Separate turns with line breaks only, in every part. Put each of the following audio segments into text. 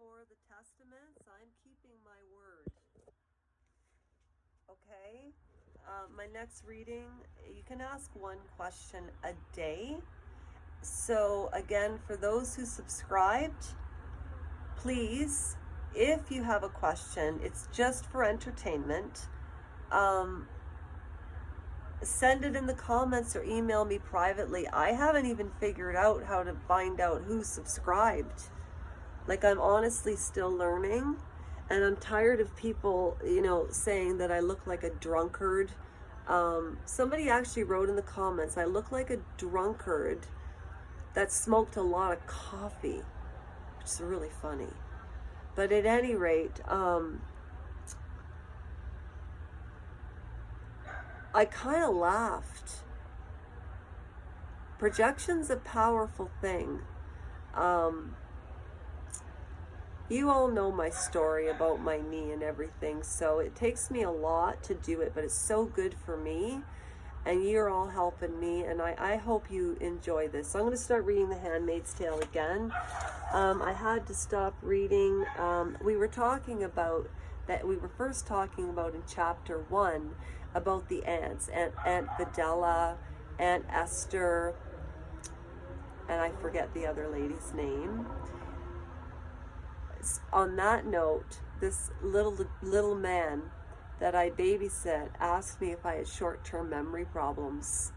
for the Testaments. I'm keeping my word. Okay. My next reading, you can ask one question a day. So again, for those who subscribed, please, if you have a question, it's just for entertainment. Send it in the comments or email me privately. I haven't even figured out how to find out who subscribed. Like, I'm honestly still learning, and I'm tired of people, saying that I look like a drunkard. Somebody actually wrote in the comments, I look like a drunkard that smoked a lot of coffee, which is really funny. But at any rate, I kind of laughed. Projection's a powerful thing. You all know my story about my knee and everything, so it takes me a lot to do it, but it's so good for me, and you're all helping me, and I hope you enjoy this. So I'm going to start reading The Handmaid's Tale again. I had to stop reading. We were first talking about in chapter 1 about the aunts, Aunt Videla, Aunt Esther, and I forget the other lady's name. On that note, this little man that I babysit asked me if I had short-term memory problems.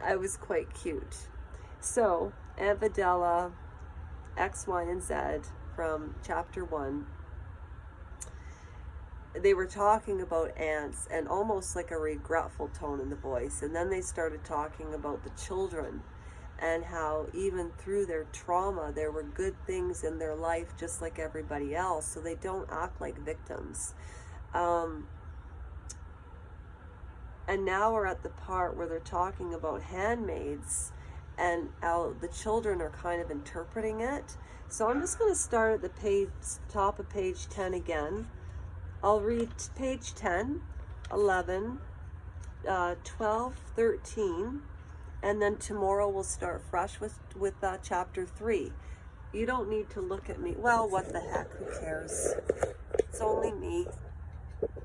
I was quite cute. So, Aunt Videla, X, Y, and Z from chapter 1, they were talking about aunts and almost like a regretful tone in the voice. And then they started talking about the children and how even through their trauma, there were good things in their life just like everybody else. So they don't act like victims. And now we're at the part where they're talking about handmaids and how the children are kind of interpreting it. So I'm just going to start at the top of page 10 again. I'll read page 10, 11, 12, 13, and then tomorrow we'll start fresh with chapter 3. You don't need to look at me. Well, what the heck? Who cares? It's only me.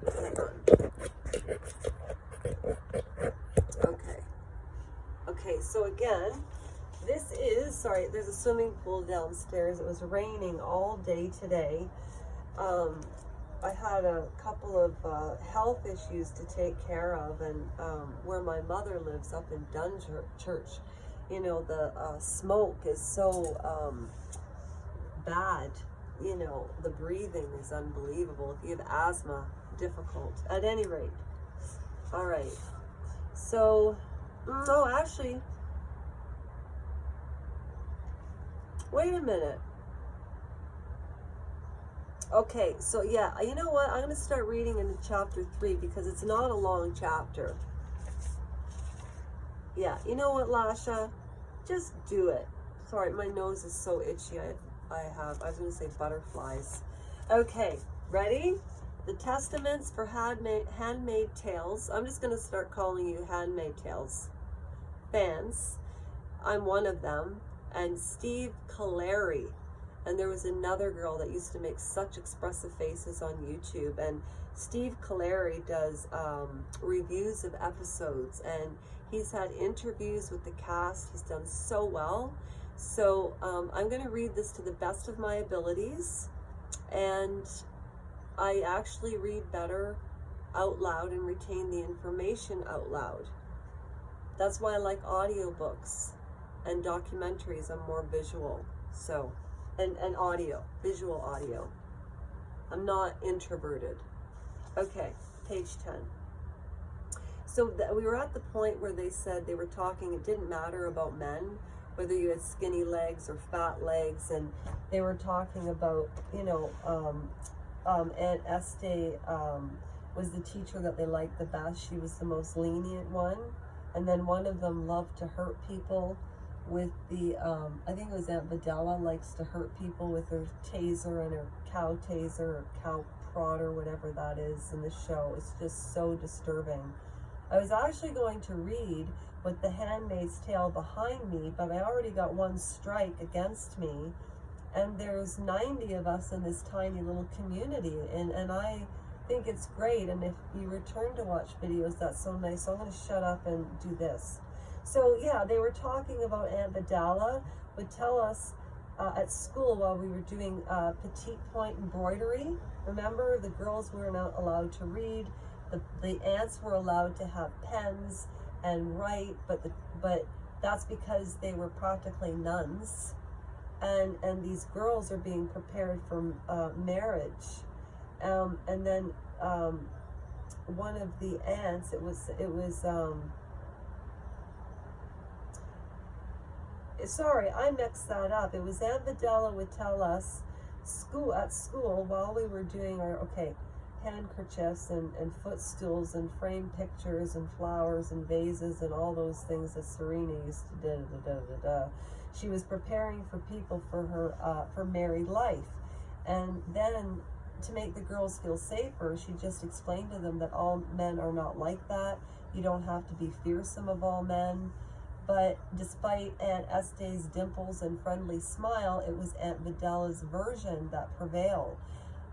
Hang on. Okay, so again, there's a swimming pool downstairs. It was raining all day today. I had a couple of health issues to take care of, and where my mother lives up in Dunchurch, the smoke is so bad. The breathing is unbelievable. If you have asthma, difficult. At any rate, all right. So, actually, wait a minute. Okay, so yeah, you know what? I'm going to start reading into chapter 3 because it's not a long chapter. Yeah, you know what, Lasha? Just do it. Sorry, my nose is so itchy. I was going to say butterflies. Okay, ready? The Testaments for Handmaid Tales. I'm just going to start calling you Handmaid Tales fans. I'm one of them. And Steve Kaleri. And there was another girl that used to make such expressive faces on YouTube. And Steve Kaleri does reviews of episodes. And he's had interviews with the cast. He's done so well. So I'm going to read this to the best of my abilities. And I actually read better out loud and retain the information out loud. That's why I like audiobooks and documentaries. I'm more visual. So... And audio, visual audio. I'm not introverted. Okay, page 10. So we were at the point where they said they were talking, it didn't matter about men, whether you had skinny legs or fat legs, and they were talking about, Aunt Estee was the teacher that they liked the best. She was the most lenient one. And then one of them loved to hurt people with the, I think it was Aunt Videla likes to hurt people with her taser and her cow taser or cow prod or whatever that is in the show. It's just so disturbing. I was actually going to read with the Handmaid's Tale behind me, but I already got one strike against me, and there's 90 of us in this tiny little community, and I think it's great. And if you return to watch videos, that's so nice. So I'm going to shut up and do this. So yeah, they were talking about Aunt Vidala would tell us at school while we were doing petite point embroidery. Remember, the girls were not allowed to read. The aunts were allowed to have pens and write, but that's because they were practically nuns, and these girls are being prepared for marriage, and then one of the aunts, it was sorry, I mixed that up. It was Aunt Vidala would tell us at school while we were doing our handkerchiefs and footstools and framed pictures and flowers and vases and all those things that Serena used to do. She was preparing for people for her for married life, and then to make the girls feel safer, she just explained to them that all men are not like that. You don't have to be fearsome of all men. But despite Aunt Este's dimples and friendly smile, it was Aunt Vidala's version that prevailed.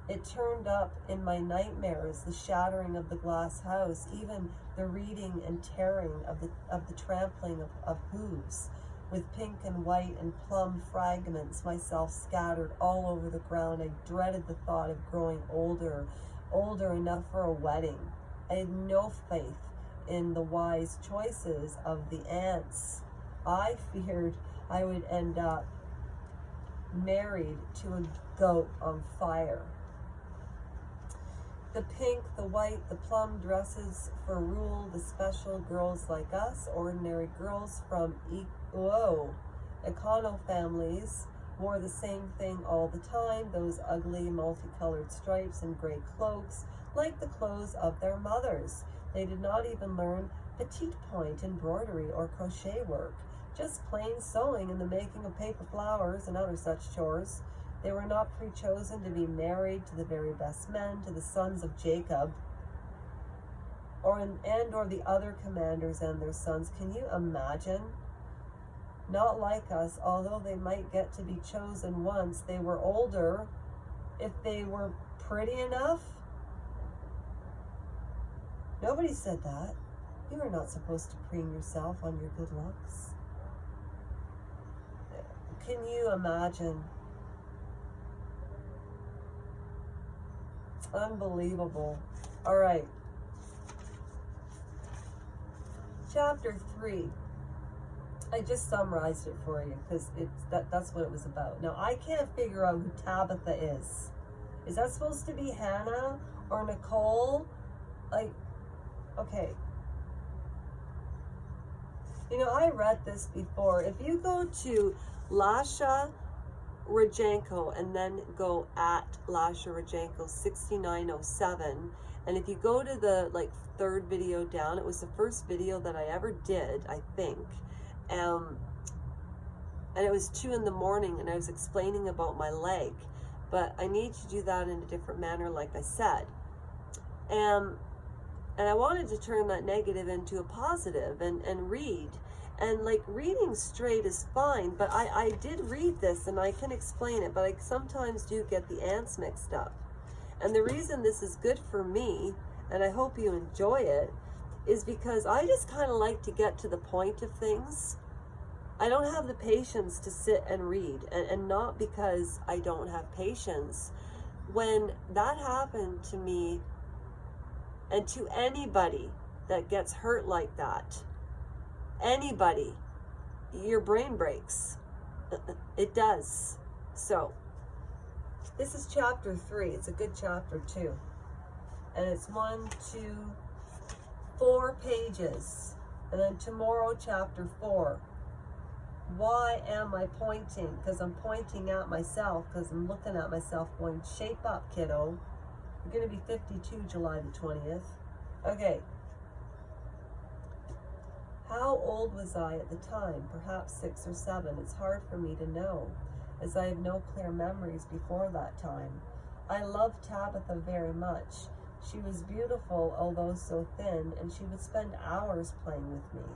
It turned up in my nightmares, the shattering of the glass house, even the reading and tearing of the trampling of hooves, with pink and white and plum fragments, myself scattered all over the ground. I dreaded the thought of growing older enough for a wedding. I had no faith in the wise choices of the aunts. I feared I would end up married to a goat on fire. The pink, the white, the plum dresses for rule the special girls like us, ordinary girls from econo families, wore the same thing all the time, those ugly multicolored stripes and gray cloaks, like the clothes of their mothers. They did not even learn petite point embroidery or crochet work, just plain sewing and the making of paper flowers and other such chores. They were not pre-chosen to be married to the very best men, to the sons of Jacob, or the other commanders and their sons. Can you imagine? Not like us, although they might get to be chosen once they were older, if they were pretty enough. Nobody said that. You are not supposed to preen yourself on your good looks. Can you imagine? Unbelievable. All right. Chapter 3. I just summarized it for you because that's what it was about. Now, I can't figure out who Tabitha is. Is that supposed to be Hannah or Nicole? Like, okay. You know, I read this before. If you go to Lasha Rajenko and then go at Lasha Rajenko 6907, and if you go to the third video down, it was the first video that I ever did, I think. And it was 2 in the morning and I was explaining about my leg, but I need to do that in a different manner, like I said. And I wanted to turn that negative into a positive and read. And reading straight is fine, but I did read this and I can explain it, but I sometimes do get the ants mixed up. And the reason this is good for me, and I hope you enjoy it, is because I just kind of like to get to the point of things. I don't have the patience to sit and read, and not because I don't have patience. When that happened to me, and to anybody that gets hurt like that, anybody, your brain breaks. It does. So, this is chapter 3. It's a good chapter too. And it's 1, 2, 4 pages. And then tomorrow, chapter 4. Why am I pointing? Because I'm pointing at myself, because I'm looking at myself going, shape up, kiddo. You're going to be 52 July the 20th. Okay. How old was I at the time? Perhaps 6 or 7. It's hard for me to know, as I have no clear memories before that time. I loved Tabitha very much. She was beautiful, although so thin, and she would spend hours playing with me.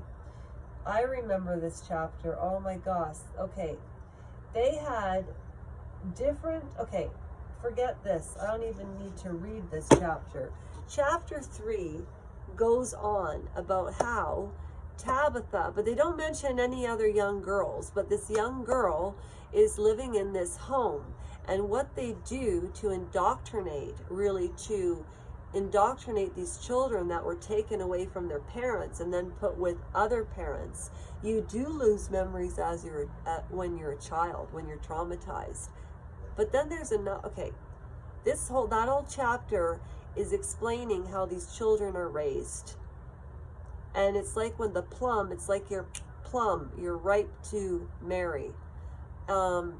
I remember this chapter. Oh my gosh. Okay. They had different, okay, forget this. I don't even need to read this chapter. Chapter 3 goes on about how Tabitha, but they don't mention any other young girls, but this young girl is living in this home, and what they do to indoctrinate, really to indoctrinate these children that were taken away from their parents and then put with other parents. You do lose memories as when you're a child, when you're traumatized. But then there's okay, that whole chapter is explaining how these children are raised. And it's like when the plum, it's like you're plum, you're ripe to marry. And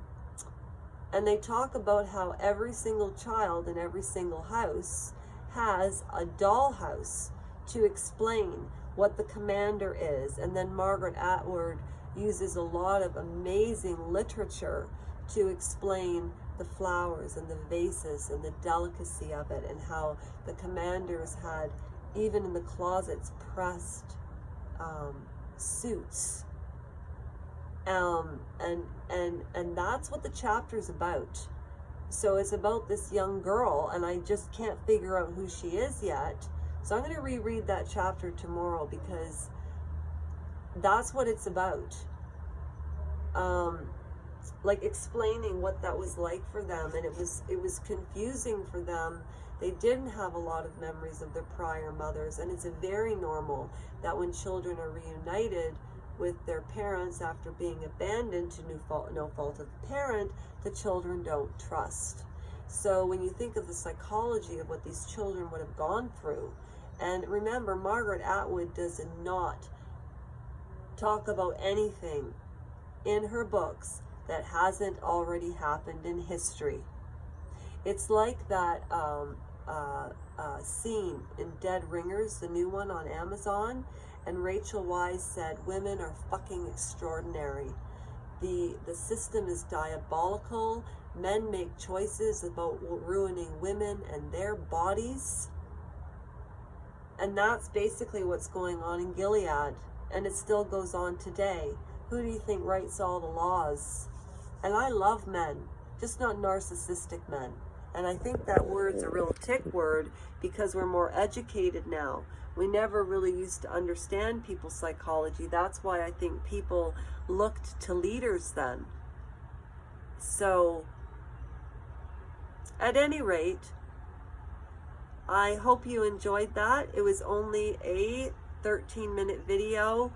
they talk about how every single child in every single house has a dollhouse to explain what the commander is. And then Margaret Atwood uses a lot of amazing literature to explain the flowers and the vases and the delicacy of it, and how the commanders had, even in the closets, pressed suits. And that's what the chapter's about. So it's about this young girl, and I just can't figure out who she is yet. So I'm going to reread that chapter tomorrow, because that's what it's about. Like explaining what that was like for them, and it was confusing for them. They didn't have a lot of memories of their prior mothers, and it's very normal that when children are reunited with their parents after being abandoned to no fault of the parent, the children don't trust. So when you think of the psychology of what these children would have gone through, and remember, Margaret Atwood does not talk about anything in her books that hasn't already happened in history. It's like that scene in Dead Ringers, the new one on Amazon, and Rachel Weisz said, women are fucking extraordinary. The system is diabolical. Men make choices about ruining women and their bodies. And that's basically what's going on in Gilead. And it still goes on today. Who do you think writes all the laws? And I love men, just not narcissistic men. And I think that word's a real tick word, because we're more educated now. We never really used to understand people's psychology. That's why I think people looked to leaders then. So, at any rate, I hope you enjoyed that. It was only a 13-minute video.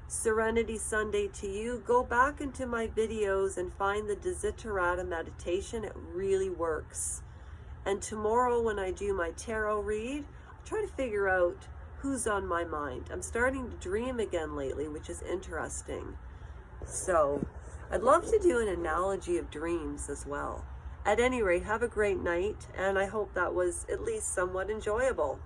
Serenity Sunday to you. Go back into my videos and find the Desiderata meditation. It really works. And tomorrow when I do my tarot read, I'll try to figure out who's on my mind. I'm starting to dream again lately, which is interesting. So I'd love to do an analogy of dreams as well. At any rate, have a great night, and I hope that was at least somewhat enjoyable.